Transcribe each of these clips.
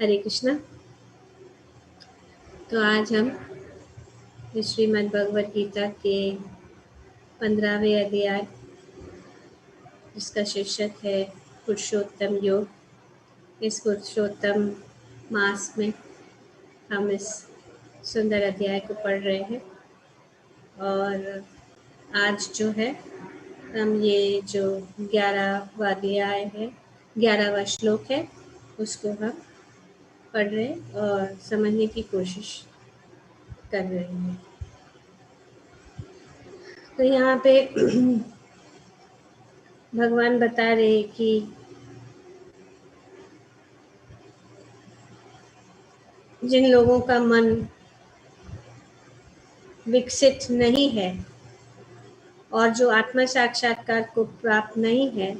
हरे कृष्णा। तो आज हम श्रीमद् भगवद गीता के 15वें अध्याय, जिसका शीर्षक है पुरुषोत्तम योग, इस पुरुषोत्तम मास में हम इस सुंदर अध्याय को पढ़ रहे हैं। और आज जो है हम ये जो 11वां अध्याय है, 11वां श्लोक है, उसको हम पढ़ रहे हैं और समझने की कोशिश कर रहे हैं। तो यहाँ पे भगवान बता रहे कि जिन लोगों का मन विकसित नहीं है और जो आत्म साक्षात्कार को प्राप्त नहीं है,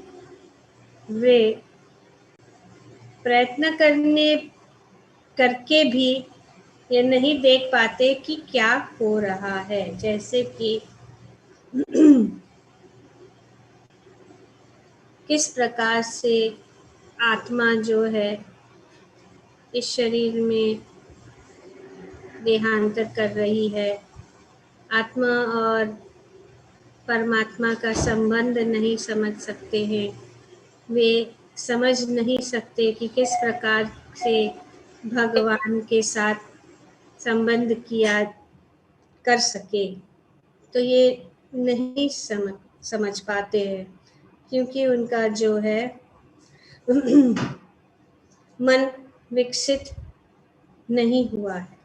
वे प्रयत्न करके भी ये नहीं देख पाते कि क्या हो रहा है। जैसे कि किस प्रकार से आत्मा जो है इस शरीर में देहांतर कर रही है। आत्मा और परमात्मा का संबंध नहीं समझ सकते हैं। वे समझ नहीं सकते कि किस प्रकार से भगवान के साथ संबंध किया कर सके। तो ये नहीं समझ पाते हैं, क्योंकि उनका जो है मन विकसित नहीं हुआ है।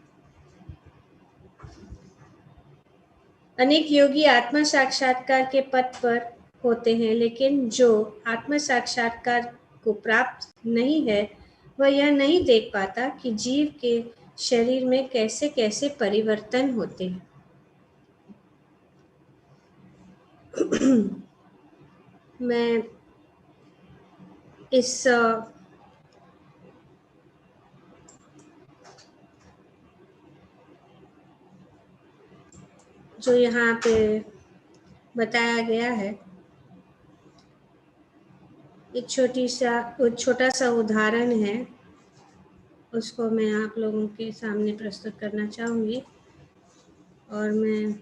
अनेक योगी आत्म साक्षात्कार के पथ पर होते हैं, लेकिन जो आत्म साक्षात्कार को प्राप्त नहीं है, वह यह नहीं देख पाता कि जीव के शरीर में कैसे कैसे परिवर्तन होते हैं। मैं इस जो यहाँ पे बताया गया है, एक छोटा सा उदाहरण है, उसको मैं आप लोगों के सामने प्रस्तुत करना चाहूँगी। और मैं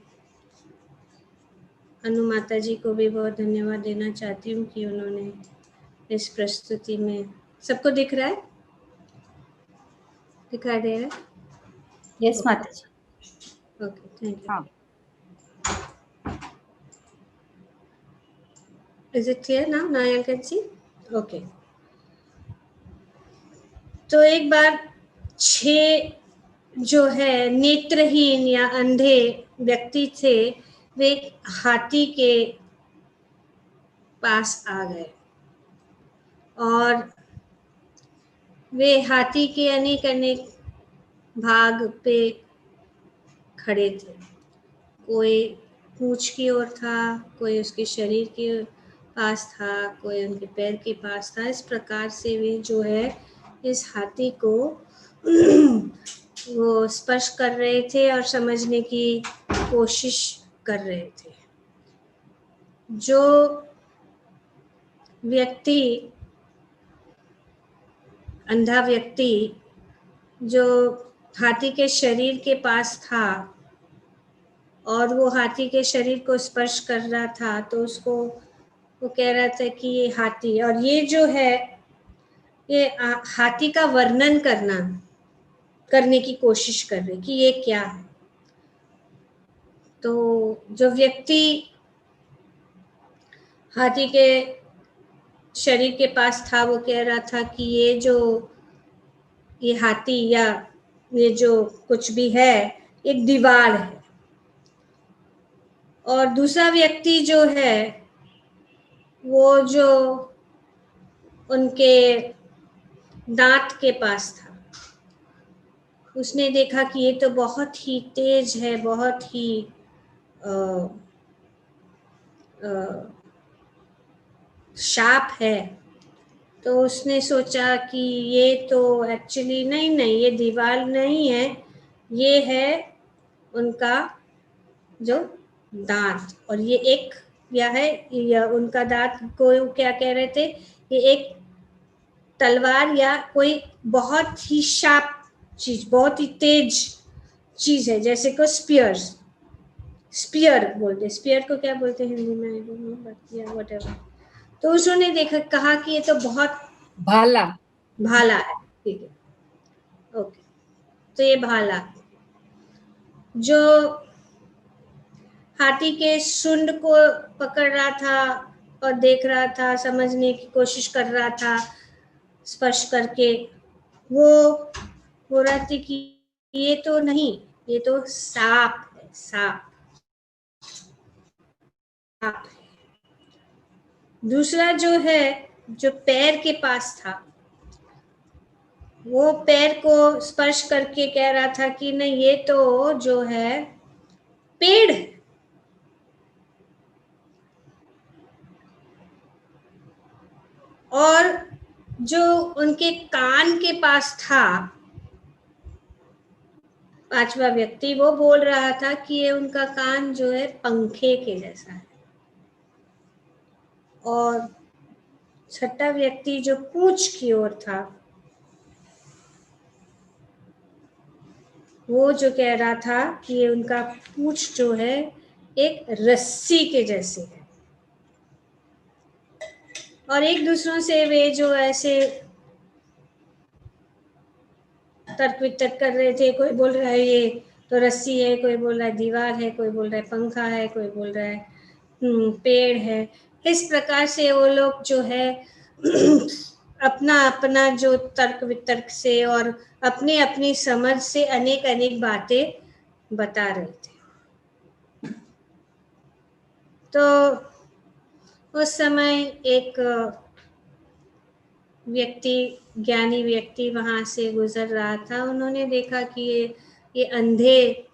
अनु माता जी को भी बहुत धन्यवाद देना चाहती हूँ कि उन्होंने इस प्रस्तुति में, सबको दिख रहा है, दिखाई दे रहा है? यस माता जी। Okay, thank you. हाँ, is it clear now? Now I can see. Okay. तो एक बार 6 जो है नेत्रहीन या अंधे व्यक्ति थे, वे हाथी के पास आ गए और वे हाथी के अनेक अनेक भाग पे खड़े थे। कोई पूंछ की ओर था, कोई उसके शरीर के पास था, कोई उनके पैर के पास था। इस प्रकार से वे जो है इस हाथी को वो स्पर्श कर रहे थे और समझने की कोशिश कर रहे थे। जो व्यक्ति, अंधा व्यक्ति जो हाथी के शरीर के पास था और वो हाथी के शरीर को स्पर्श कर रहा था, तो उसको वो कह रहा था कि ये हाथी, और ये जो है ये हाथी का वर्णन करने की कोशिश कर रहे कि ये क्या है। तो जो व्यक्ति हाथी के शरीर के पास था, वो कह रहा था कि ये हाथी या ये जो कुछ भी है, एक दीवार है। और दूसरा व्यक्ति जो है वो जो उनके दांत के पास था, उसने देखा कि ये तो बहुत ही तेज है, बहुत ही शार्प है। तो उसने सोचा कि ये तो एक्चुअली नहीं, ये दीवार नहीं है, ये है उनका जो दांत। और ये एक क्या है, या उनका दांत को क्या कह रहे थे, ये एक तलवार या कोई बहुत ही शार्प चीज, बहुत ही तेज चीज है, जैसे को स्पीयर बोलते, स्पीयर को क्या बोलते हैं हिंदी में, आई डोंट नो, बट या व्हाटएवर। तो उसने देखा, कहा कि ये तो बहुत भाला। भाला है, ठीक है, ओके। तो ये भाला जो हाथी के सूंड को पकड़ रहा था और देख रहा था, समझने की कोशिश कर रहा था स्पर्श करके, वो हो रहा थी कि ये तो नहीं, ये तो सांप है, सांप। दूसरा जो है, जो पैर के पास था, वो पैर को स्पर्श करके कह रहा था कि नहीं, ये तो जो है पेड़ है। और जो उनके कान के पास था, पांचवा व्यक्ति, वो बोल रहा था कि ये उनका कान जो है पंखे के जैसा है। और छठा व्यक्ति जो पूंछ की ओर था, वो जो कह रहा था कि ये उनका पूंछ जो है एक रस्सी के जैसे है। और एक दूसरों से वे जो ऐसे तर्क वितर्क कर रहे थे। कोई बोल रहा है ये तो रस्सी है, कोई बोल रहा है दीवार है, कोई बोल रहा है पंखा है, कोई बोल रहा है पेड़ है। इस प्रकार से वो लोग जो है अपना अपना जो तर्क वितर्क से और अपनी अपनी समझ से अनेक अनेक बातें बता रहे थे। तो उस समय एक व्यक्ति, ज्ञानी व्यक्ति वहां से गुजर रहा था। उन्होंने देखा कि ये अंधे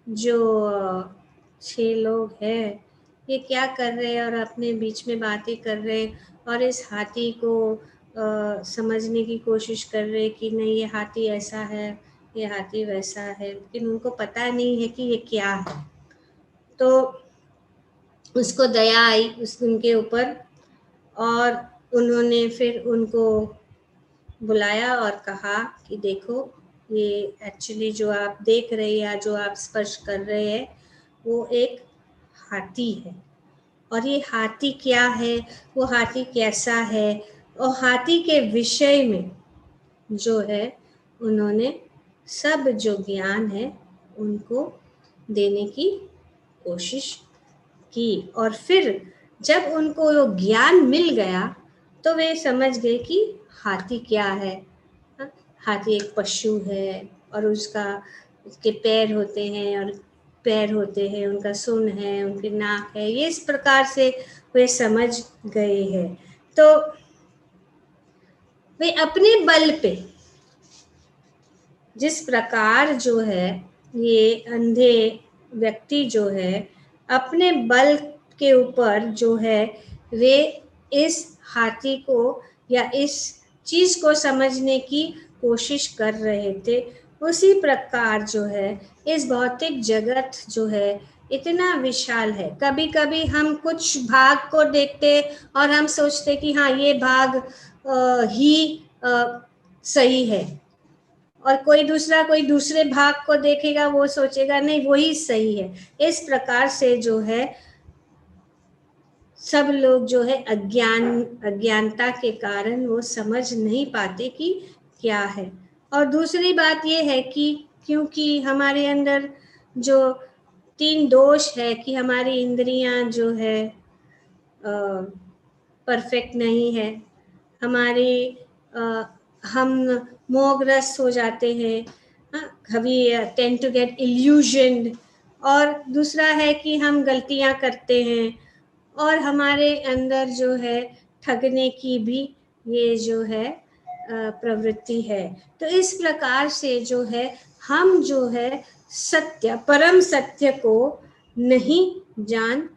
जो 6 लोग हैं, ये क्या कर रहे हैं और अपने बीच में बातें कर रहे हैं, और इस हाथी को समझने की कोशिश कर रहे कि नहीं, ये हाथी ऐसा है, ये हाथी वैसा है, लेकिन उनको पता नहीं है कि ये क्या है। तो उसको दया आई उनके ऊपर, और उन्होंने फिर उनको बुलाया और कहा कि देखो, ये एक्चुअली जो आप देख रहे हैं या जो आप स्पर्श कर रहे हैं, वो एक हाथी है। और ये हाथी क्या है, वो हाथी कैसा है, और हाथी के विषय में जो है उन्होंने सब जो ज्ञान है उनको देने की कोशिश की। और फिर जब उनको वो ज्ञान मिल गया, तो वे समझ गए कि हाथी क्या है। हाथी एक पशु है, और उसके पैर होते हैं, और पैर होते हैं, उनका सूंड है, उनके नाक है, ये इस प्रकार से वे समझ गए हैं। तो वे अपने बल पे, जिस प्रकार जो है ये अंधे व्यक्ति जो है अपने बल के ऊपर जो है वे इस हाथी को या इस चीज को समझने की कोशिश कर रहे थे, उसी प्रकार जो है इस भौतिक जगत जो है इतना विशाल है। कभी कभी हम कुछ भाग को देखते और हम सोचते कि हाँ, ये भाग ही सही है, और कोई दूसरे भाग को देखेगा, वो सोचेगा नहीं, वही सही है। इस प्रकार से जो है सब लोग जो है अज्ञानता के कारण वो समझ नहीं पाते कि क्या है। और दूसरी बात ये है कि क्योंकि हमारे अंदर जो 3 दोष है कि हमारी इंद्रियां जो है परफेक्ट नहीं है, हम मोहग्रस्त हो जाते हैं, कभी टेंड टू गेट इल्यूजन्ड। और दूसरा है कि हम गलतियां करते हैं, और हमारे अंदर जो है ठगने की भी ये जो है प्रवृत्ति है। तो इस प्रकार से जो है हम जो है सत्य, परम सत्य को नहीं जान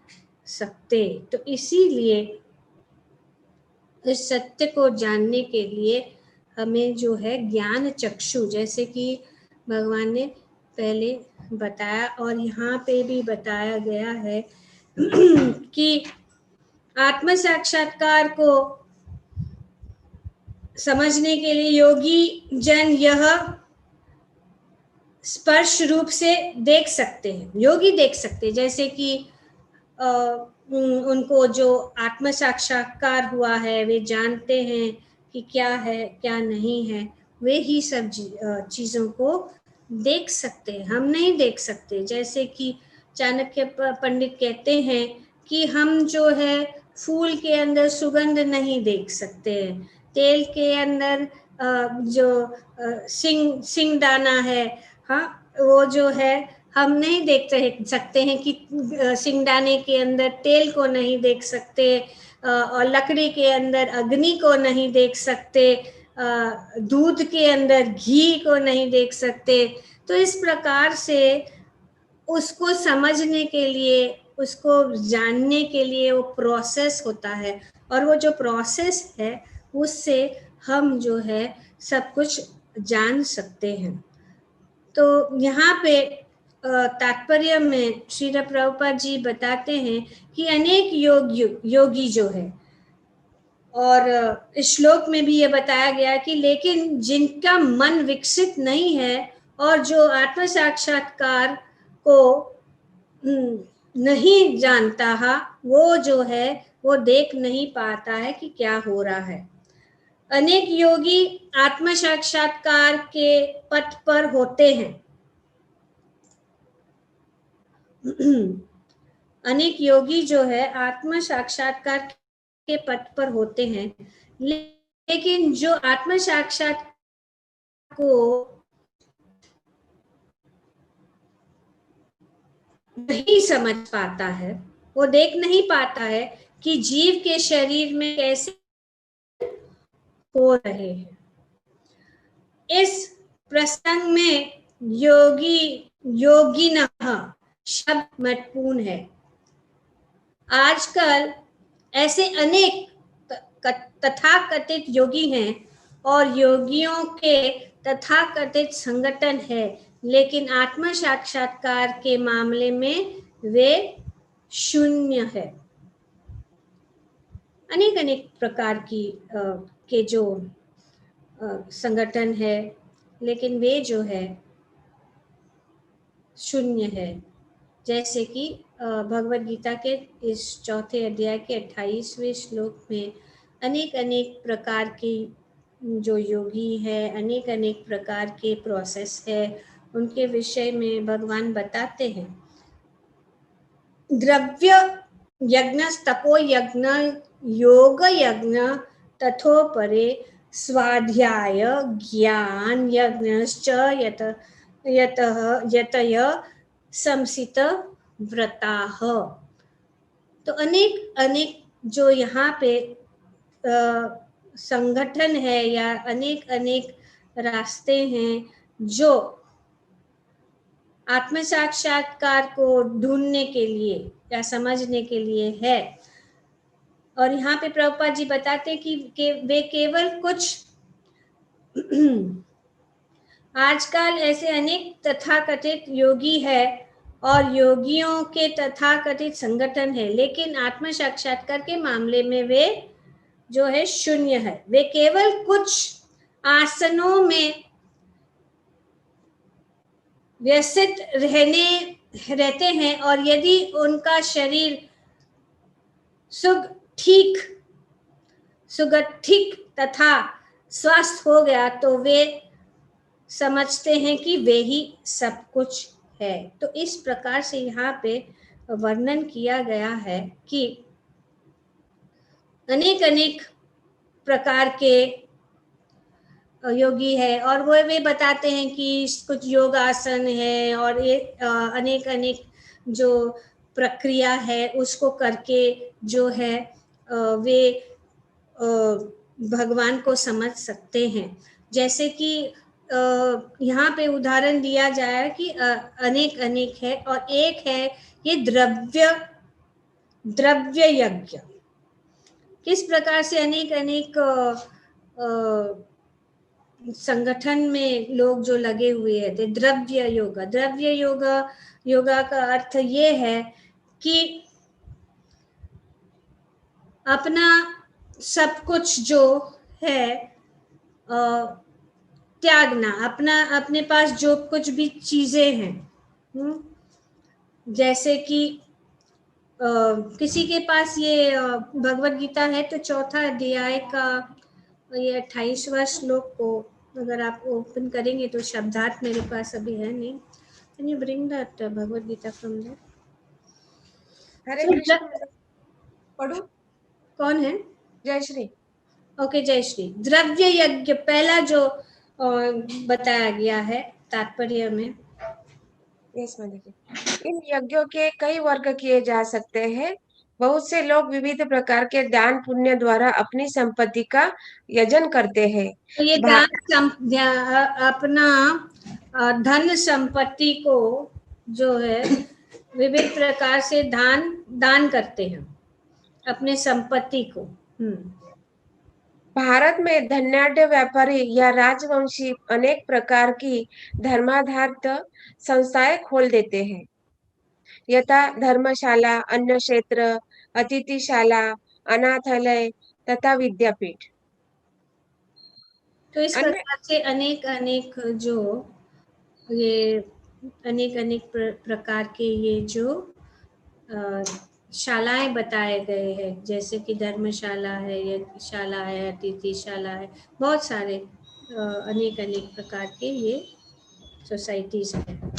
सकते। तो इसीलिए इस सत्य को जानने के लिए हमें जो है ज्ञान चक्षु, जैसे कि भगवान ने पहले बताया और यहाँ पे भी बताया गया है कि आत्म साक्षात्कार को समझने के लिए योगी जन यह स्पर्श रूप से देख सकते हैं, योगी देख सकते हैं, जैसे कि उनको जो आत्म साक्षात्कार हुआ है वे जानते हैं कि क्या है क्या नहीं है, वे ही सब चीज़ों को देख सकते हैं, हम नहीं देख सकते। जैसे कि चाणक्य पंडित कहते हैं कि हम जो है फूल के अंदर सुगंध नहीं देख सकते हैं, तेल के अंदर जो सिंग दाना है, हाँ, वो जो है हम नहीं देख सकते हैं कि सिंगदाने के अंदर तेल को नहीं देख सकते, और लकड़ी के अंदर अग्नि को नहीं देख सकते, दूध के अंदर घी को नहीं देख सकते। तो इस प्रकार से उसको समझने के लिए, उसको जानने के लिए वो प्रोसेस होता है, और वो जो प्रोसेस है उससे हम जो है सब कुछ जान सकते हैं। तो यहाँ पे तात्पर्य में श्रील प्रभुपाद जी बताते हैं कि अनेक योगी जो है, और इस श्लोक में भी ये बताया गया कि लेकिन जिनका मन विकसित नहीं है और जो आत्म साक्षात्कार को नहीं जानता है, वो जो है वो देख नहीं पाता है कि क्या हो रहा है। अनेक योगी आत्म साक्षात्कार के पथ पर होते हैं। अनेक योगी जो है आत्म साक्षात्कार के पथ पर होते हैं, लेकिन जो आत्म साक्षात्कार को नहीं समझ पाता है, वो देख नहीं पाता है कि जीव के शरीर में कैसे हो रहे हैं। इस प्रसंग में योगिनः शब्द महत्वपूर्ण है। आजकल ऐसे अनेक तथाकथित योगी हैं और योगियों के तथाकथित संगठन है, लेकिन आत्म साक्षात्कार के मामले में वे शून्य है। अनेक अनेक प्रकार की के जो संगठन है, लेकिन वे जो है शून्य है। जैसे कि भगवद गीता के इस चौथे अध्याय के 28वें श्लोक में अनेक अनेक प्रकार की जो योगी है, अनेक अनेक प्रकार के प्रोसेस है, उनके विषय में भगवान बताते हैं। द्रव्य यज्ञ, तपो यज्ञ, योग यज्ञ, तथोपरे स्वाध्याय ज्ञान यज्ञश्च यतय संसित व्रताः। तो अनेक अनेक जो यहाँ पे संगठन है या अनेक अनेक रास्ते हैं जो आत्म साक्षात्कार को ढूंढने के लिए या समझने के लिए है। और यहाँ पे प्रभुपाद जी बताते कि वे केवल कुछ आजकल ऐसे अनेक तथाकथित योगी है और योगियों के तथाकथित संगठन है, लेकिन आत्म साक्षात्कार के मामले में वे जो है शून्य है। वे केवल कुछ आसनों में व्यस्त रहते हैं, और यदि उनका शरीर सुगठित तथा स्वस्थ हो गया तो वे समझते हैं कि वे ही सब कुछ है। तो इस प्रकार से यहाँ पे वर्णन किया गया है कि अनेक अनेक प्रकार के योगी है, और वो वे बताते हैं कि कुछ योग आसन है और ये अनेक अनेक जो प्रक्रिया है उसको करके जो है वे भगवान को समझ सकते हैं। जैसे कि यहाँ पे उदाहरण दिया जाए कि अनेक अनेक है, और एक है ये द्रव्य यज्ञ। किस प्रकार से अनेक अनेक संगठन में लोग जो लगे हुए हैं। द्रव्य योगा का अर्थ ये है कि अपना सब कुछ जो है त्यागना, अपना अपने पास जो कुछ भी चीजें हैं, जैसे कि किसी के पास ये भगवत गीता है तो चौथा अध्याय का ये 28वां श्लोक को अगर आप ओपन करेंगे तो शब्दार्थ मेरे पास अभी है नहीं। Can you bring that Bhagavad Gita from there? Hare Krishna पढ़ू। कौन है? जय श्री। ओके, जय श्री। द्रव्य यज्ञ पहला जो बताया गया है तात्पर्य में। यस माता जी। इन यज्ञों के कई वर्ग किए जा सकते हैं। बहुत से लोग विविध प्रकार के दान पुण्य द्वारा अपनी संपत्ति का यजन करते हैं। तो ये अपना धन संपत्ति को जो है विविध प्रकार से दान करते हैं अपने संपत्ति को। भारत में धनाढ्य व्यापारी या राजवंशी अनेक प्रकार की धर्माधार्थ संस्थाएं खोल देते हैं, यथा धर्मशाला, अन्न क्षेत्र, अतिथिशाला, अनाथालय तथा विद्यापीठ। तो इस प्रकार से अनेक अनेक जो ये अनेक अनेक प्रकार के ये जो शालाएं बताए गए हैं, जैसे कि धर्मशाला है, यज्ञशाला है, अतिथिशाला है, बहुत सारे अनेक अनेक प्रकार के ये सोसाइटीज हैं।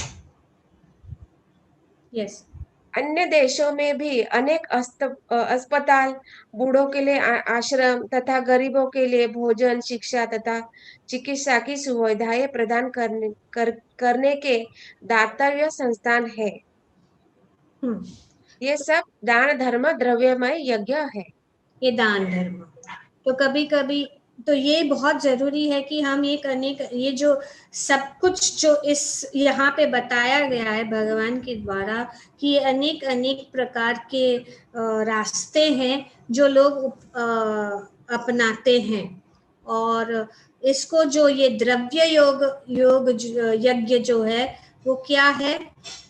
यस। अन्य देशों में भी अनेक अस्पताल, बूढ़ों के लिए आश्रम तथा गरीबों के लिए भोजन, शिक्षा तथा चिकित्सा की सुविधाएं प्रदान करने के दातव्य संस्थान है। ये सब दान धर्म द्रव्यमय यज्ञ है। ये दान धर्म। तो कभी कभी तो ये बहुत जरूरी है कि हम एक अनेक ये जो सब कुछ जो इस यहाँ पे बताया गया है भगवान के द्वारा कि अनेक अनेक प्रकार के रास्ते हैं जो लोग अपनाते हैं, और इसको जो ये द्रव्य योग यज्ञ जो है वो क्या है,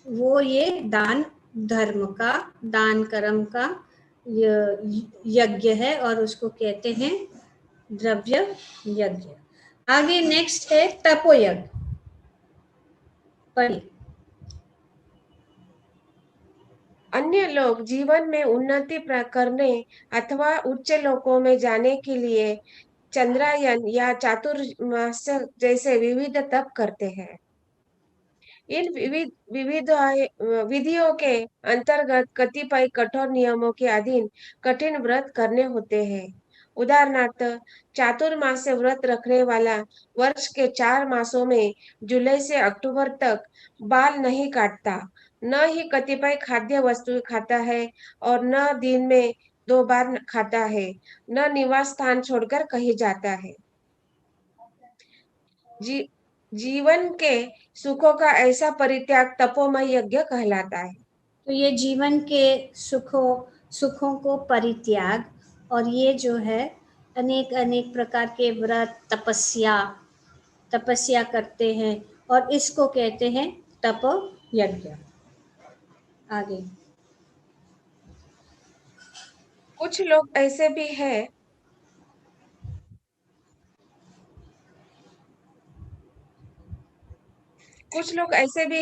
वो ये दान धर्म का, दान कर्म का यज्ञ है, और उसको कहते हैं द्रव्य यज्ञ। आगे नेक्स्ट है तपोयज्ञ। पढ़िए। अन्य लोग जीवन में उन्नति करने अथवा उच्च लोकों में जाने के लिए चंद्रायन या चातुर्मास जैसे विविध तप करते हैं। इन विविध विधियों के अंतर्गत कतिपय कठोर नियमों के अधीन कठिन व्रत करने होते हैं। उदाहरणार्थ, चातुर्मास्य व्रत रखने वाला वर्ष के 4 मासों में जुलाई से अक्टूबर तक बाल नहीं काटता, न ही कतिपय खाद्य वस्तु खाता है, और न दिन में 2 बार खाता है, न निवास स्थान छोड़कर कहीं जाता है। जीवन के सुखों का ऐसा परित्याग तपोमय यज्ञ कहलाता है। तो ये जीवन के सुखों को परित्याग, और ये जो है अनेक अनेक प्रकार के व्रत तपस्या करते हैं, और इसको कहते हैं तप यज्ञ। आगे कुछ लोग ऐसे भी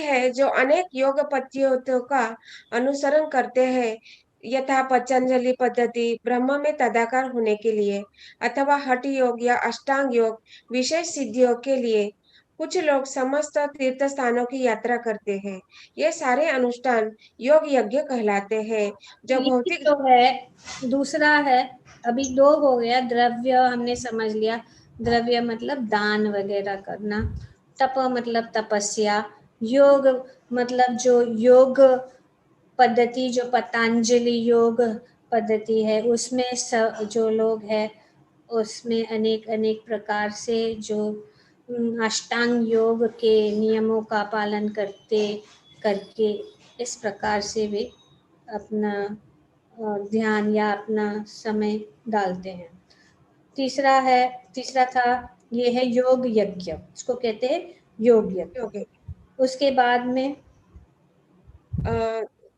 हैं जो अनेक योग पद्धतियों का अनुसरण करते हैं, यथा पतंजलि पद्धति ब्रह्म में तदाकार होने के लिए, अथवा हठ योग या अष्टांग योग विशेष सिद्धियों के लिए। कुछ लोग समस्त तीर्थ स्थानों की यात्रा करते हैं। ये सारे अनुष्ठान योग यज्ञ कहलाते हैं। जो भौतिक तो है, दूसरा है, अभी 2 हो गया। द्रव्य हमने समझ लिया, द्रव्य मतलब दान वगैरह करना, तप मतलब तपस्या, योग मतलब जो योग पद्धति, जो पतंजलि योग पद्धति है उसमें जो लोग हैं उसमें अनेक अनेक प्रकार से जो अष्टांग योग के नियमों का पालन करके इस प्रकार से वे अपना ध्यान या अपना समय डालते हैं। तीसरा था ये है योग यज्ञ, इसको कहते हैं योग यज्ञ। उसके बाद में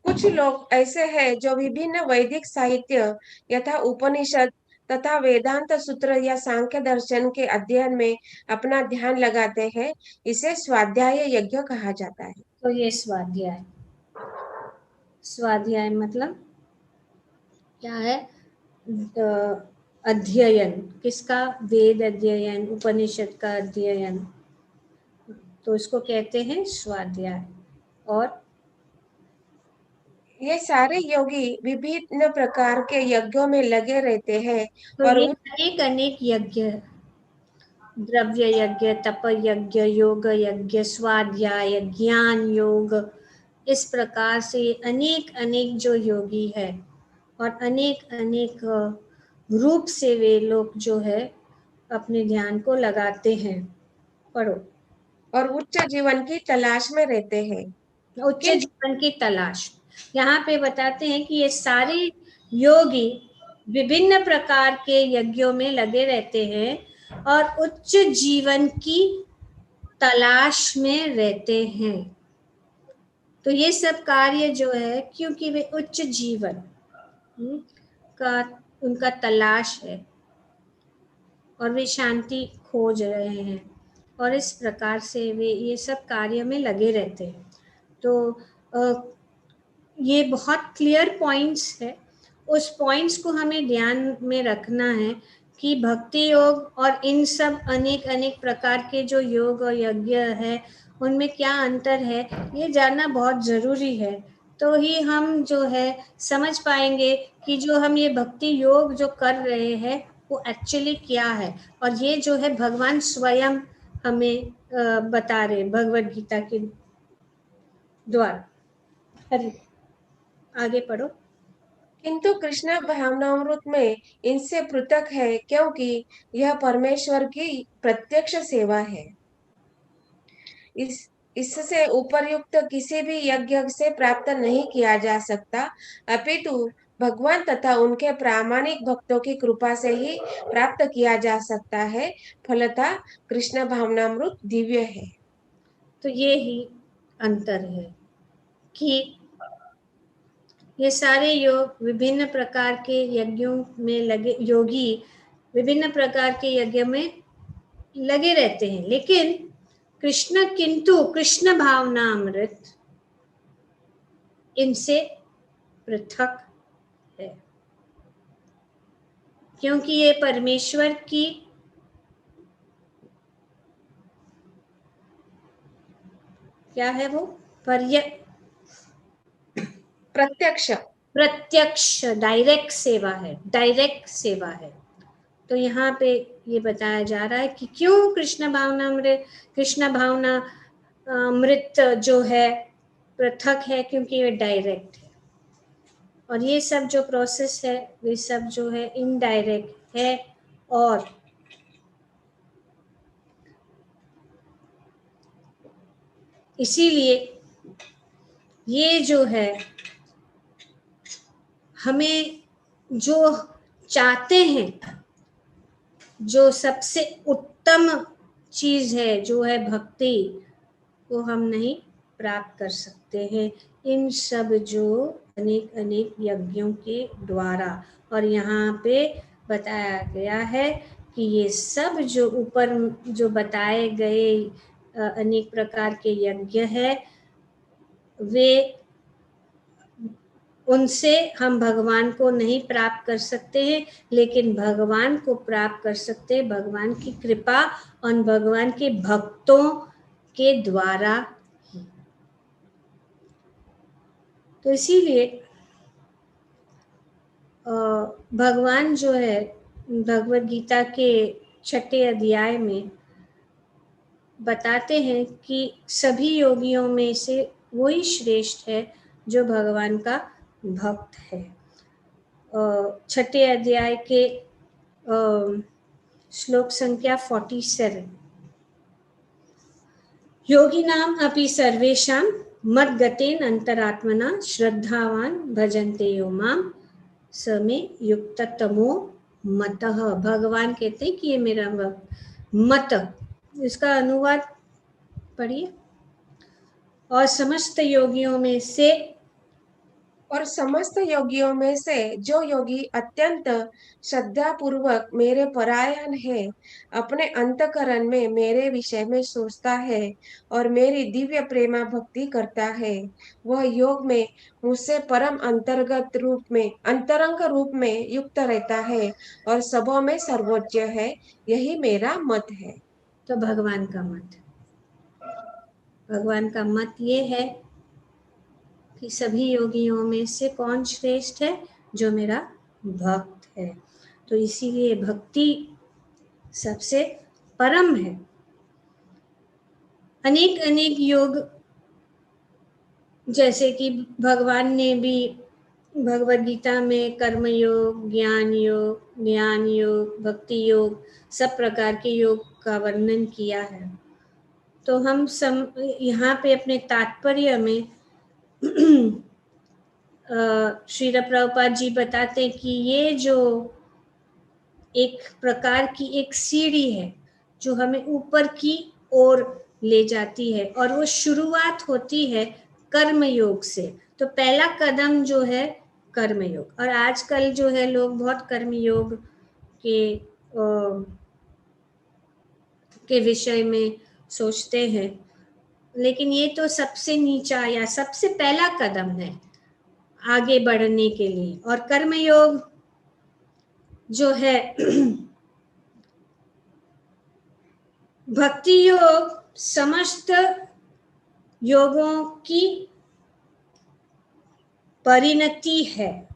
कुछ लोग ऐसे हैं जो विभिन्न वैदिक साहित्य यथा उपनिषद, तथा वेदांत सूत्र या सांख्य दर्शन के अध्ययन में अपना ध्यान लगाते हैं, इसे स्वाध्याय यज्ञ कहा जाता है। तो ये स्वाध्याय, स्वाध्याय मतलब क्या है? अध्ययन, किसका? वेद अध्ययन, उपनिषद का अध्ययन, तो इसको कहते हैं स्वाध्याय। और ये सारे योगी विभिन्न प्रकार के यज्ञों में लगे रहते हैं तो और ये अनेक अनेक यज्ञ, द्रव्य यज्ञ, तप यज्ञ, योग यज्ञ, स्वाध्याय, ज्ञान योग, इस प्रकार से अनेक अनेक जो योगी है और अनेक अनेक रूप से वे लोग जो है अपने ध्यान को लगाते हैं। पढ़ो। और उच्च जीवन की तलाश में रहते हैं। उच्च जीवन की तलाश, यहाँ पे बताते हैं कि ये सारे योगी विभिन्न प्रकार के यज्ञों में लगे रहते हैं और उच्च जीवन की तलाश में रहते हैं। तो ये सब कार्य जो है, क्योंकि वे उच्च जीवन का उनका तलाश है और वे शांति खोज रहे हैं और इस प्रकार से वे ये सब कार्य में लगे रहते हैं। तो ये बहुत क्लियर पॉइंट्स है। उस पॉइंट्स को हमें ध्यान में रखना है कि भक्ति योग और इन सब अनेक अनेक प्रकार के जो योग और यज्ञ है उनमें क्या अंतर है, ये जानना बहुत ज़रूरी है। तो ही हम जो है समझ पाएंगे कि जो हम ये भक्ति योग जो कर रहे हैं वो एक्चुअली क्या है। और ये जो है भगवान स्वयं हमें बता रहे भगवद गीता के द्वारा। हरि, आगे पढ़ो। किंतु कृष्ण भावनामृत में इनसे पृथक है, क्योंकि यह परमेश्वर की प्रत्यक्ष सेवा है। इससे उपर्युक्त किसी भी यज्ञ से प्राप्त नहीं किया जा सकता, अपितु भगवान तथा उनके प्रामाणिक भक्तों की कृपा से ही प्राप्त किया जा सकता है। फलतः कृष्ण भावनामृत दिव्य है। तो ये ही अंतर है कि ये सारे योग विभिन्न प्रकार के यज्ञों में लगे, योगी विभिन्न प्रकार के यज्ञ में लगे रहते हैं, लेकिन किंतु कृष्ण भावनामृत इनसे पृथक है, क्योंकि ये परमेश्वर की क्या है, वो प्रत्यक्ष डायरेक्ट सेवा है, डायरेक्ट सेवा है। तो यहाँ पे ये बताया जा रहा है कि क्यों कृष्ण भावना अमृत जो है पृथक है, क्योंकि ये डायरेक्ट है और ये सब जो प्रोसेस है वे सब जो है इनडायरेक्ट है। और इसीलिए ये जो है हमें जो चाहते हैं, जो सबसे उत्तम चीज है जो है भक्ति, वो हम नहीं प्राप्त कर सकते हैं इन सब जो अनेक अनेक यज्ञों के द्वारा। और यहाँ पे बताया गया है कि ये सब जो ऊपर जो बताए गए अनेक प्रकार के यज्ञ है, वे उनसे हम भगवान को नहीं प्राप्त कर सकते हैं, लेकिन भगवान को प्राप्त कर सकते हैं भगवान की कृपा और भगवान के भक्तों के द्वारा। तो इसीलिए भगवान जो है भगवद गीता के 6 अध्याय में बताते हैं कि सभी योगियों में से वही श्रेष्ठ है जो भगवान का भक्त है। 6 अध्याय के श्लोक संख्या 47, योगिनाम अपि सर्वेषां मद्गतेन अंतरात्मना श्रद्धावान भजन्ते यो माम स मे युक्ततमो मतः। भगवान कहते हैं कि ये मेरा मत, इसका अनुवाद पढ़िए। और समस्त योगियों में से और समस्त योगियों में से जो योगी अत्यंत श्रद्धा पूर्वक मेरे परायण है, अपने अंतकरण में मेरे विषय में सोचता है और मेरी दिव्य प्रेमा भक्ति करता है, वह योग में मुझसे परम अंतरंग रूप में युक्त रहता है और सबों में सर्वोच्च है। यही मेरा मत है। तो भगवान का मत ये है कि सभी योगियों में से कौन श्रेष्ठ है? जो मेरा भक्त है। तो इसीलिए भक्ति सबसे परम है। अनेक अनेक योग, जैसे कि भगवान ने भी भगवद गीता में कर्म योग, ज्ञान योग, भक्ति योग, सब प्रकार के योग का वर्णन किया है। तो हम यहाँ पे अपने तात्पर्य में श्रील प्रभुपाद जी बताते हैं कि ये जो एक प्रकार की एक सीढ़ी है जो हमें ऊपर की ओर ले जाती है, और वो शुरुआत होती है कर्म योग से। तो पहला कदम जो है कर्म योग, और आजकल जो है लोग बहुत कर्म योग के विषय में सोचते हैं, लेकिन ये तो सबसे नीचा या सबसे पहला कदम है आगे बढ़ने के लिए। और कर्म योग जो है भक्ति योग समस्त योगों की परिणति है।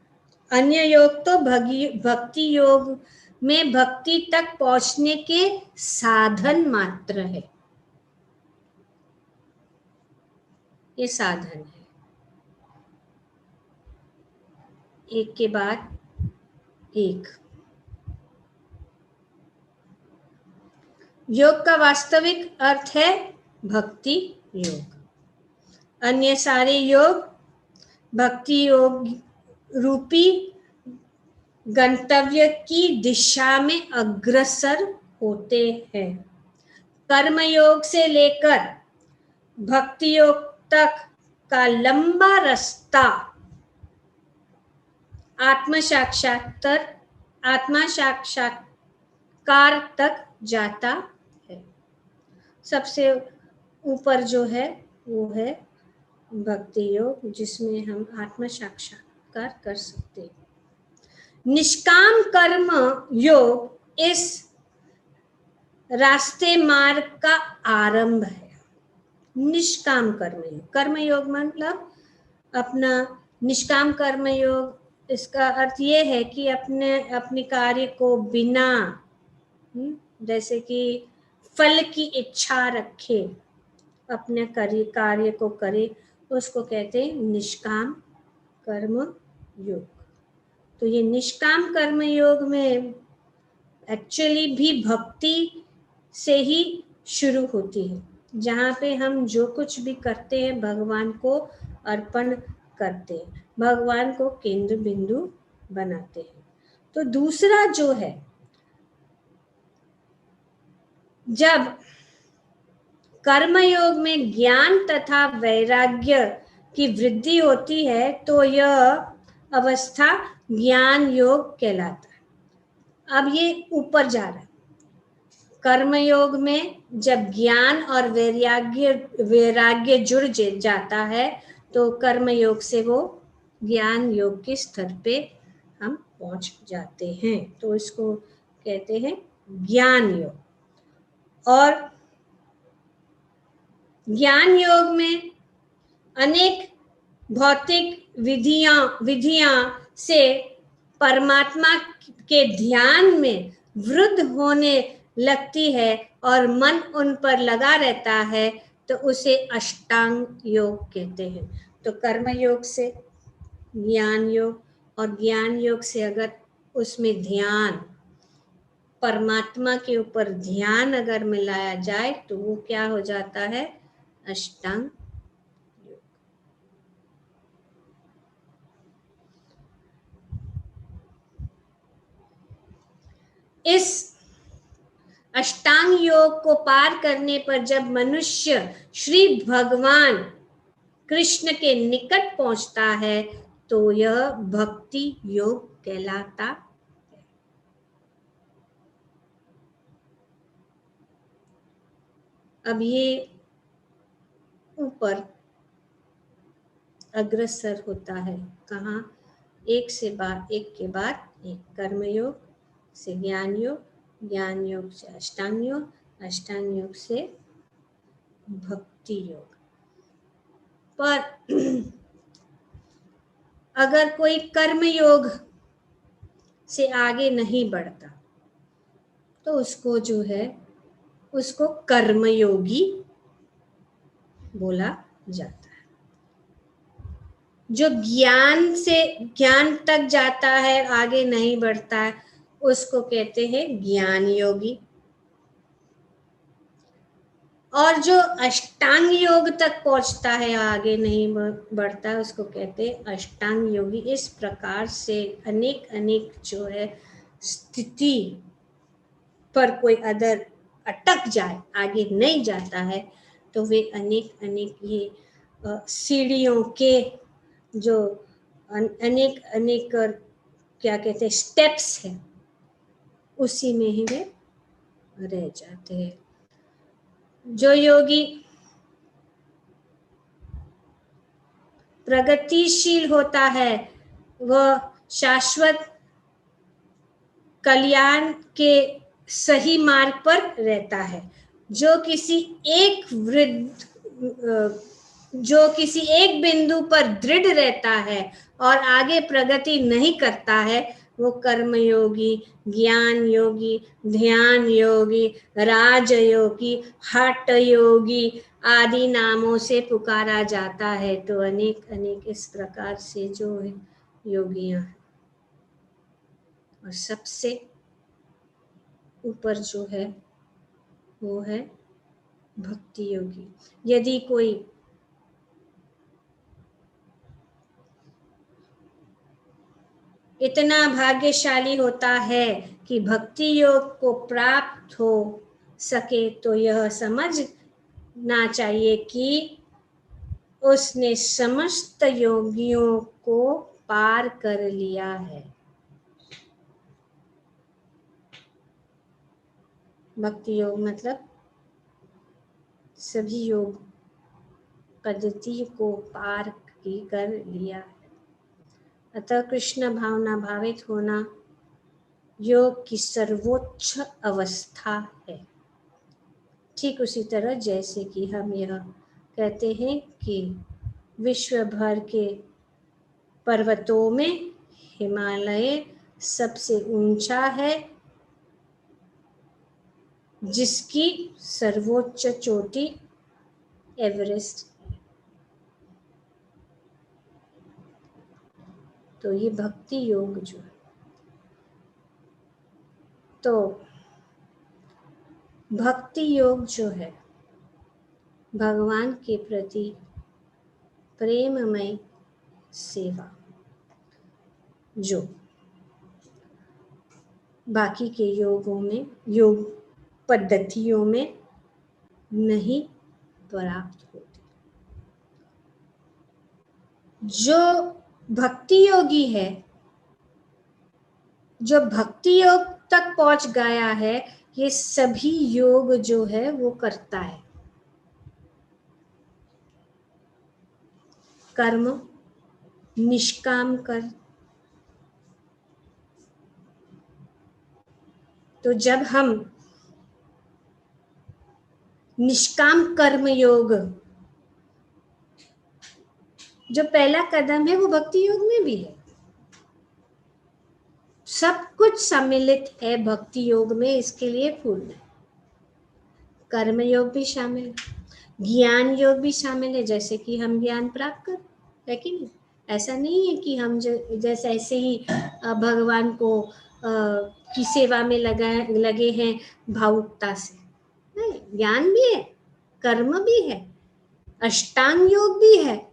अन्य योग तो भक्ति योग में भक्ति तक पहुंचने के साधन मात्र है। ये साधन है, एक के बाद एक। योग का वास्तविक अर्थ है भक्ति योग। अन्य सारे योग भक्ति योग रूपी गंतव्य की दिशा में अग्रसर होते हैं। कर्म योग से लेकर भक्ति योग तक का लंबा रास्ता आत्म साक्षात्कार तक जाता है। सबसे ऊपर जो है वो है भक्ति योग, जिसमें हम आत्म साक्षात्कार कर सकते हैं। निष्काम कर्म योग इस रास्ते मार्ग का आरंभ है। निष्काम कर्म योग मतलब अपना निष्काम कर्म योग, इसका अर्थ ये है कि अपने कार्य को बिना जैसे कि फल की इच्छा रखे अपने कार्य को करे, उसको कहते हैं निष्काम कर्म योग। तो ये निष्काम कर्म योग में एक्चुअली भी भक्ति से ही शुरू होती है, जहाँ पे हम जो कुछ भी करते हैं भगवान को अर्पण करते हैं, भगवान को केंद्र बिंदु बनाते हैं। तो दूसरा जो है, जब कर्मयोग में ज्ञान तथा वैराग्य की वृद्धि होती है तो यह अवस्था ज्ञान योग कहलाता है। अब ये ऊपर जा रहा है। कर्मयोग में जब ज्ञान और वैराग्य जुड़ जाता है तो कर्मयोग से वो ज्ञान योग के स्तर पे हम पहुंच जाते हैं। तो इसको कहते हैं ज्ञान योग। और ज्ञान योग में अनेक भौतिक विधियां से परमात्मा के ध्यान में वृद्ध होने लगती है और मन उन पर लगा रहता है, तो उसे अष्टांग योग कहते हैं। तो कर्म योग से ज्ञान योग, और ज्ञान योग से अगर उसमें ध्यान, परमात्मा के ऊपर ध्यान अगर मिलाया जाए तो वो क्या हो जाता है? अष्टांग योग। इस अष्टांग योग को पार करने पर जब मनुष्य श्री भगवान कृष्ण के निकट पहुंचता है तो यह भक्ति योग कहलाता है। अब ये ऊपर अग्रसर होता है, कहाँ? एक के बाद एक कर्मयोग से ज्ञान योग, ज्ञान योग से अष्टांग योग, अष्टांग योग से भक्ति योग। पर अगर कोई कर्म योग से आगे नहीं बढ़ता तो उसको जो है उसको कर्मयोगी बोला जाता है। जो ज्ञान तक जाता है, आगे नहीं बढ़ता है, उसको कहते हैं ज्ञान योगी। और जो अष्टांग योग तक पहुंचता है, आगे नहीं बढ़ता है, उसको कहते हैं अष्टांग योगी। इस प्रकार से अनेक जो है स्थिति पर कोई अगर अटक जाए, आगे नहीं जाता है, तो वे अनेक ये सीढ़ियों के जो अनेक क्या कहते हैं स्टेप्स हैं, उसी में ही वे रह जाते हैं। जो योगी प्रगतिशील होता है वह शाश्वत कल्याण के सही मार्ग पर रहता है। जो किसी एक बिंदु पर दृढ़ रहता है और आगे प्रगति नहीं करता है, वो कर्म योगी, ज्ञान योगी, ध्यान योगी, राज योगी, हठ योगी आदि नामों से पुकारा जाता है। तो अनेक इस प्रकार से जो है योगियां हैं। और सबसे ऊपर जो है वो है भक्ति योगी। यदि कोई इतना भाग्यशाली होता है कि भक्ति योग को प्राप्त हो सके, तो यह समझना चाहिए कि उसने समस्त योगियों को पार कर लिया है। भक्ति योग मतलब सभी योग पद्धति को पार कर लिया है। अतः कृष्ण भावना भावित होना योग की सर्वोच्च अवस्था है। ठीक उसी तरह जैसे कि हम यह कहते हैं कि विश्व भर के पर्वतों में हिमालय सबसे ऊंचा है, जिसकी सर्वोच्च चोटी एवरेस्ट है। तो ये भक्ति योग जो है, तो भक्ति योग जो है भगवान के प्रति प्रेममय सेवा, जो बाकी के योग पद्धतियों में नहीं प्राप्त होती। जो भक्ति योगी है, जो भक्ति योग तक पहुंच गया है, ये सभी योग जो है वो करता है। कर्म, निष्काम कर्म। तो जब हम निष्काम कर्म योग, जो पहला कदम है, वो भक्ति योग में भी है। सब कुछ सम्मिलित है भक्ति योग में, इसके लिए पूर्ण है। कर्म योग भी शामिल है, ज्ञान योग भी शामिल है, जैसे कि हम ज्ञान प्राप्त कर, है कि नहीं? ऐसा नहीं है कि हम जैसे ऐसे ही भगवान को की सेवा में लगे हैं भावुकता से। नहीं, ज्ञान भी है, कर्म भी है, अष्टांग योग भी है।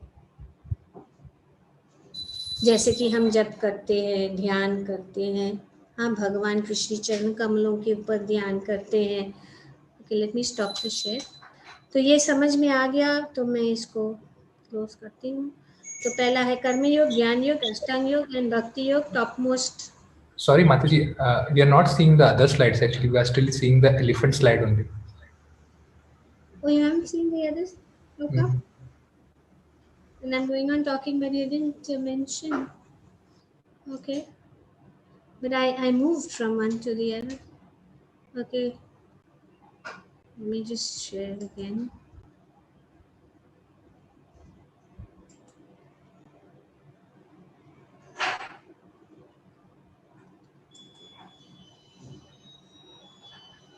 जैसे कि हम जप करते हैं, ध्यान करते हैं, हाँ, भगवान के श्री चरण कमलों के ऊपर ध्यान करते हैं। Okay, let me stop the share. तो ये समझ में आ गया, तो मैं इसको क्लोज करती हूँ। तो पहला है कर्म योग, ज्ञान योग, अष्टांग योग एंड भक्ति योग top most. Sorry, Mataji, we are not seeing the other slides actually. We are still seeing the elephant slide only. Oh, you haven't seen the others? Okay. Mhm. And I'm going on talking, but you didn't mention. Okay. But I moved from one to the other. Okay. Let me just share again.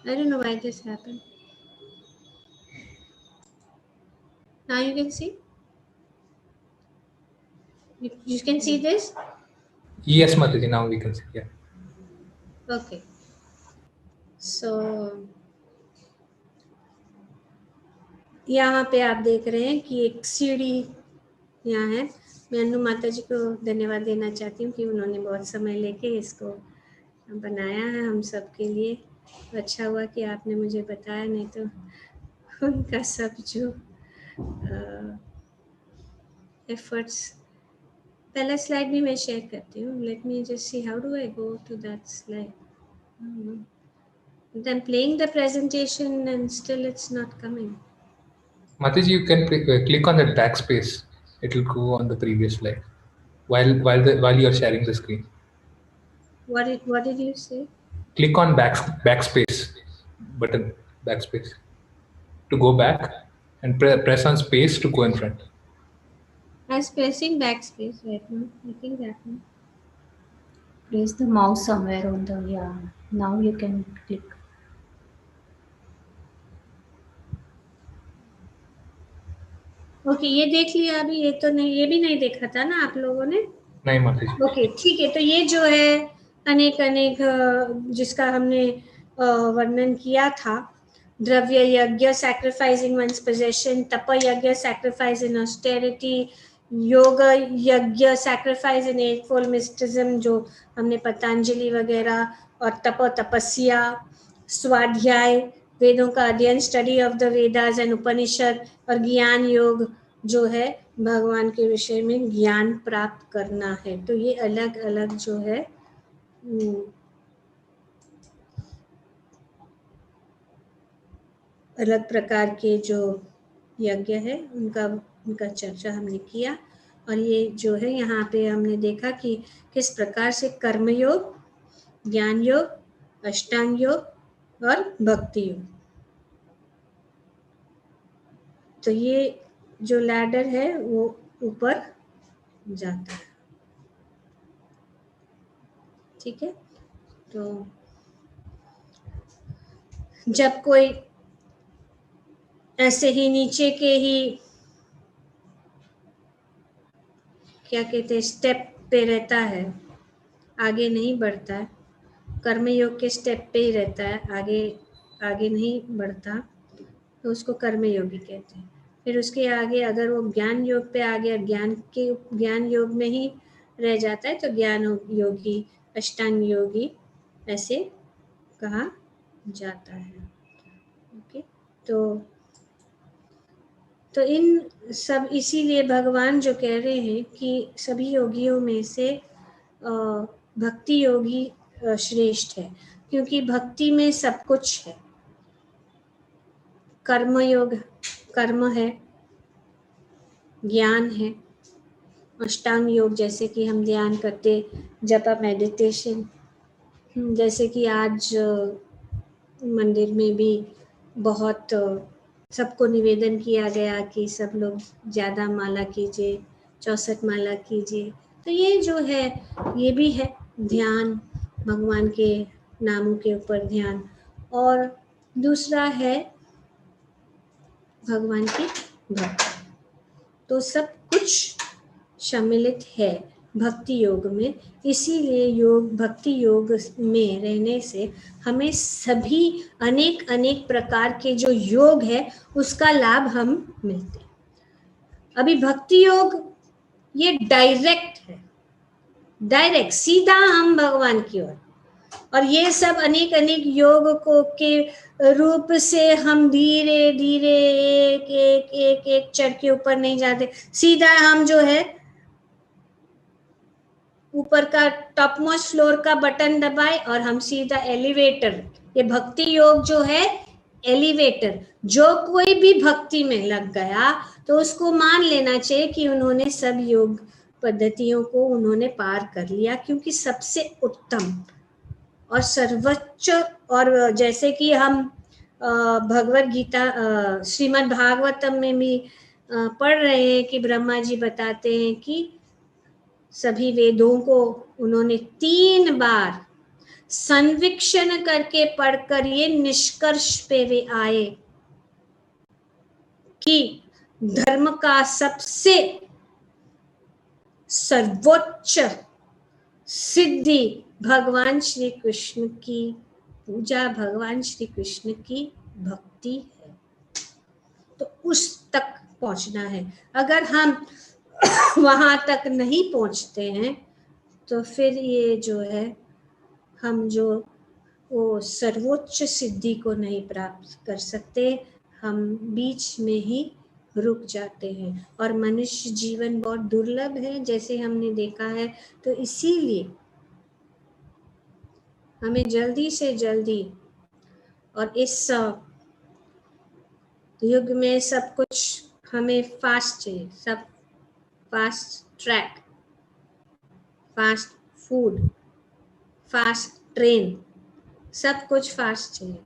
I don't know why this happened. Now you can see? You can see this? Yes, Mataji, now we can see. Yeah. Okay. So यहाँ पे आप देख रहे हैं कि एक सीढ़ी यहाँ है. मैं अनु माता जी को धन्यवाद देना चाहती हूँ कि उन्होंने बहुत समय लेके इसको बनाया है हम सब के लिए. अच्छा हुआ कि आपने मुझे बताया, नहीं तो उनका सब जो एफर्ट्स. पहला स्लाइड भी मैं शेयर करती हूँ. Let me just see how do I go to that slide. I'm playing the presentation and still it's not coming. Mataji, you can click on that backspace. It will go on the previous slide while you are sharing the screen. What did you say? Click on backspace button, backspace, to go back, and press on space to go in front. I was pressing backspace right now. I think that one. Place the mouse somewhere on the, yeah. Now you can click. Okay, ये देख लिया अभी. ये तो नहीं, ये भी नहीं देखा था ना आप लोगों ने? नहीं माताजी. ओके, ठीक है. तो ये जो है अनेक जिसका हमने वर्णन किया था. द्रव्य यज्ञ, सैक्रिफाइसिंग वंस पोजेशन. तप यज्ञ, सैक्रिफाइस इन ऑस्टेरिटी. योग यज्ञ, सैक्रिफाइस इन एटफोल्ड मिस्टिज्म, जो हमने पतंजलि वगैरह. और तपस्या, स्वाध्याय, वेदों का अध्ययन, study of the Vedas and Upanishad. और ज्ञान योग जो है भगवान के विषय में ज्ञान प्राप्त करना है. तो ये अलग अलग जो है अलग प्रकार के जो यज्ञ है उनका चर्चा हमने किया. और ये जो है यहाँ पे हमने देखा कि किस प्रकार से कर्म योग, ज्ञान योग, अष्टांग योग और भक्ति योग. तो ये जो लैडर है वो ऊपर जाता है. ठीक है. तो जब कोई ऐसे ही नीचे के ही क्या कहते हैं स्टेप पे रहता है, आगे नहीं बढ़ता है, कर्मयोग के स्टेप पे ही रहता है, आगे नहीं बढ़ता, तो उसको कर्मयोगी कहते हैं. फिर उसके आगे अगर वो ज्ञान योग पे आ गया, ज्ञान योग में ही रह जाता है, तो ज्ञान योगी, अष्टांग योगी ऐसे कहा जाता है. ओके. तो इन सब इसीलिए भगवान जो कह रहे हैं कि सभी योगियों में से भक्ति योगी श्रेष्ठ है, क्योंकि भक्ति में सब कुछ है. कर्म योग, कर्म है, ज्ञान है, अष्टांग योग जैसे कि हम ध्यान करते, जपा, मेडिटेशन. जैसे कि आज मंदिर में भी बहुत सबको निवेदन किया गया कि सब लोग ज़्यादा माला कीजिए, 64 माला कीजिए. तो ये जो है ये भी है ध्यान, भगवान के नामों के ऊपर ध्यान. और दूसरा है भगवान की भक्ति. तो सब कुछ सम्मिलित है भक्ति योग में. इसीलिए भक्ति योग में रहने से हमें सभी अनेक प्रकार के जो योग है उसका लाभ हम मिलते हैं. अभी भक्ति योग ये डायरेक्ट है, डायरेक्ट सीधा हम भगवान की ओर. और ये सब अनेक योग को के रूप से हम धीरे धीरे एक चढ़ के ऊपर नहीं जाते, सीधा हम जो है ऊपर का टॉप मोस्ट फ्लोर का बटन दबाए और हम सीधा एलिवेटर, ये भक्ति योग जो है एलिवेटर, जो कोई भी भक्ति में लग गया तो उसको मान लेना चाहिए कि उन्होंने सब योग पद्धतियों को उन्होंने पार कर लिया, क्योंकि सबसे उत्तम और सर्वोच्च, और जैसे कि हम भगवत गीता श्रीमद् भागवतम में भी पढ़ रहे हैं कि ब्रह्मा जी बताते हैं कि सभी वेदों को उन्होंने 3 बार संविक्षण करके पढ़कर ये निष्कर्ष पे वे आए कि धर्म का सबसे सर्वोच्च सिद्धि भगवान श्री कृष्ण की पूजा, भगवान श्री कृष्ण की भक्ति है। तो उस तक पहुंचना है। अगर हम वहां तक नहीं पहुंचते हैं तो फिर ये जो है हम जो वो सर्वोच्च सिद्धि को नहीं प्राप्त कर सकते, हम बीच में ही रुक जाते हैं। और मनुष्य जीवन बहुत दुर्लभ है जैसे हमने देखा है, तो इसीलिए हमें जल्दी से जल्दी, और इस युग में सब कुछ हमें फास्ट चाहिए, सब fast track, fast food, fast train, सब कुछ फास्ट चाहिए।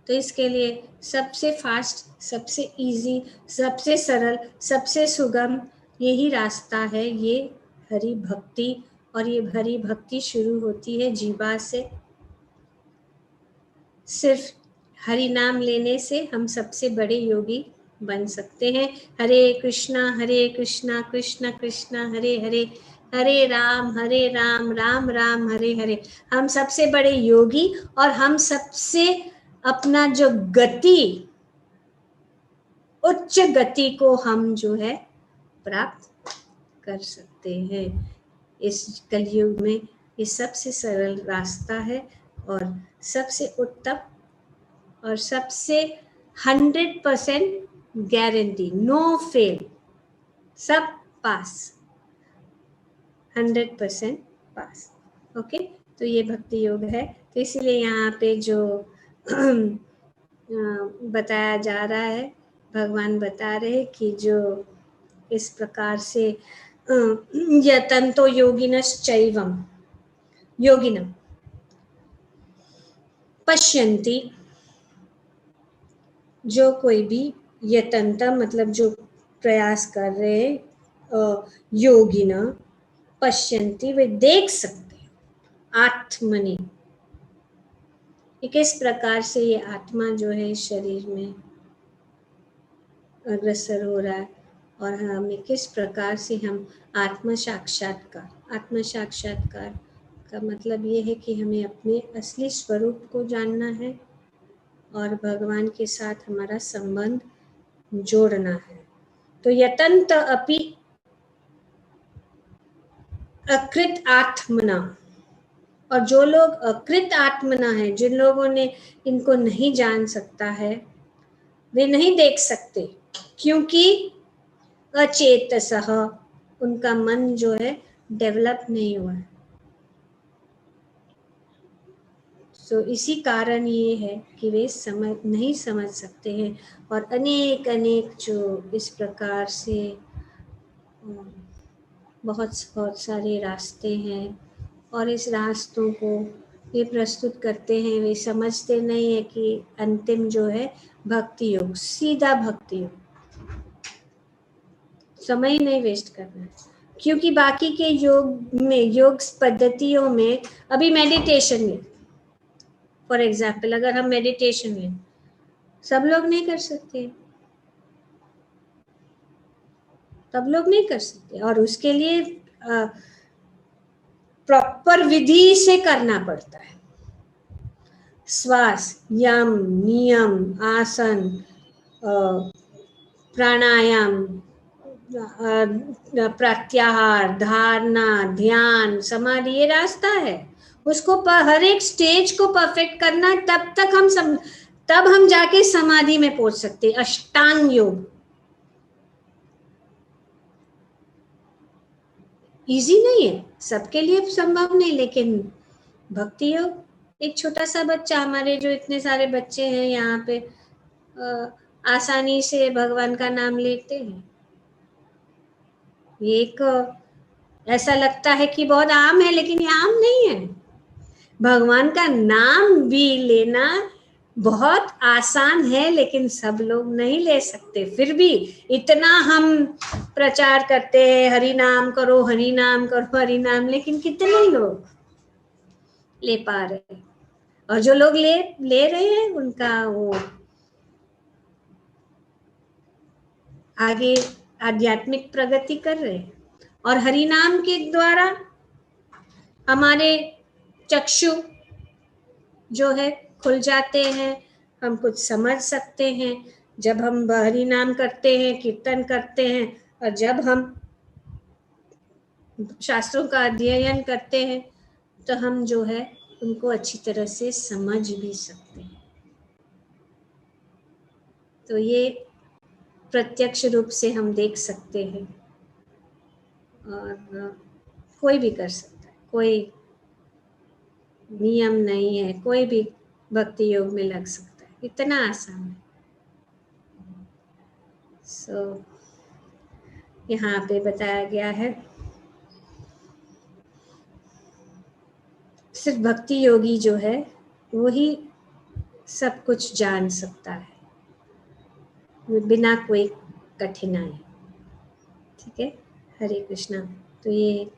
तो इसके लिए सबसे फास्ट, सबसे इजी, सबसे सरल, सबसे सुगम यही रास्ता है, ये हरि भक्ति। और ये हरि भक्ति शुरू होती है जीवा से। सिर्फ हरि नाम लेने से हम सबसे बड़े योगी बन सकते हैं। हरे कृष्णा कृष्णा कृष्णा हरे हरे, हरे राम राम राम हरे हरे। हम सबसे बड़े योगी, और हम सबसे अपना जो गति, उच्च गति को हम जो है प्राप्त कर सकते हैं। इस कलयुग में ये सबसे सरल रास्ता है और सबसे उत्तम और सबसे 100% गारंटी, नो फेल, सब पास, 100% पास। ओके, तो ये भक्ति योग है। तो इसीलिए यहाँ पे जो बताया जा रहा है, भगवान बता रहे कि जो इस प्रकार से यतन्तो योगिनश्चैवं योगिनम पश्यन्ति, जो कोई भी यतन्ता मतलब जो प्रयास कर रहे हैं, योगिना पश्यन्ति, वे देख सकते हैं, आत्मनि, किस प्रकार से ये आत्मा जो है शरीर में अग्रसर हो रहा है, और हमें किस प्रकार से हम आत्म साक्षात्कार का मतलब ये है कि हमें अपने असली स्वरूप को जानना है और भगवान के साथ हमारा संबंध जोड़ना है। तो यतन्त अपि अकृत आत्मना, और जो लोग अकृत आत्मना है, जिन लोगों ने इनको नहीं जान सकता है, वे नहीं देख सकते, क्योंकि अचेतसः, उनका मन जो है डेवलप नहीं हुआ है। तो इसी कारण ये है कि वे नहीं समझ सकते हैं, और अनेक जो इस प्रकार से बहुत सारे रास्ते हैं, और इस रास्तों को ये प्रस्तुत करते हैं, वे समझते नहीं है कि अंतिम जो है भक्ति योग, सीधा भक्ति योग, समय नहीं वेस्ट करना है। क्योंकि बाकी के योग पद्धतियों में, अभी मेडिटेशन में फॉर एग्जाम्पल, अगर हम मेडिटेशन लें, सब लोग नहीं कर सकते, और उसके लिए प्रॉपर विधि से करना पड़ता है। श्वास, यम, नियम, आसन, प्राणायाम, प्रत्याहार, धारणा, ध्यान, समाधि, ये रास्ता है। उसको हर एक स्टेज को परफेक्ट करना, तब हम जाके समाधि में पहुंच सकते। अष्टांग योग, इजी नहीं है, सबके लिए संभव नहीं, लेकिन भक्ति योग, एक छोटा सा बच्चा, हमारे जो इतने सारे बच्चे हैं यहाँ पे आसानी से भगवान का नाम लेते हैं। ये एक ऐसा लगता है कि बहुत आम है, लेकिन ये आम नहीं है। भगवान का नाम भी लेना बहुत आसान है, लेकिन सब लोग नहीं ले सकते। फिर भी इतना हम प्रचार करते हैं, हरि नाम करो, हरि नाम करो, हरि नाम, लेकिन कितने लोग ले पा रहे हैं? और जो लोग ले रहे हैं उनका वो आगे आध्यात्मिक प्रगति कर रहे हैं। और हरि नाम के द्वारा हमारे चक्षु जो है खुल जाते हैं, हम कुछ समझ सकते हैं। जब हम हरि नाम करते हैं, कीर्तन करते हैं, और जब हम शास्त्रों का अध्ययन करते हैं, तो हम जो है उनको अच्छी तरह से समझ भी सकते हैं। तो ये प्रत्यक्ष रूप से हम देख सकते हैं, और कोई भी कर सकता है, कोई नियम नहीं है, कोई भी भक्ति योग में लग सकता है, इतना आसान है। यहाँ पे बताया गया है सिर्फ भक्ति योगी जो है वो ही सब कुछ जान सकता है बिना कोई कठिनाई। ठीक है, हरे कृष्णा। तो ये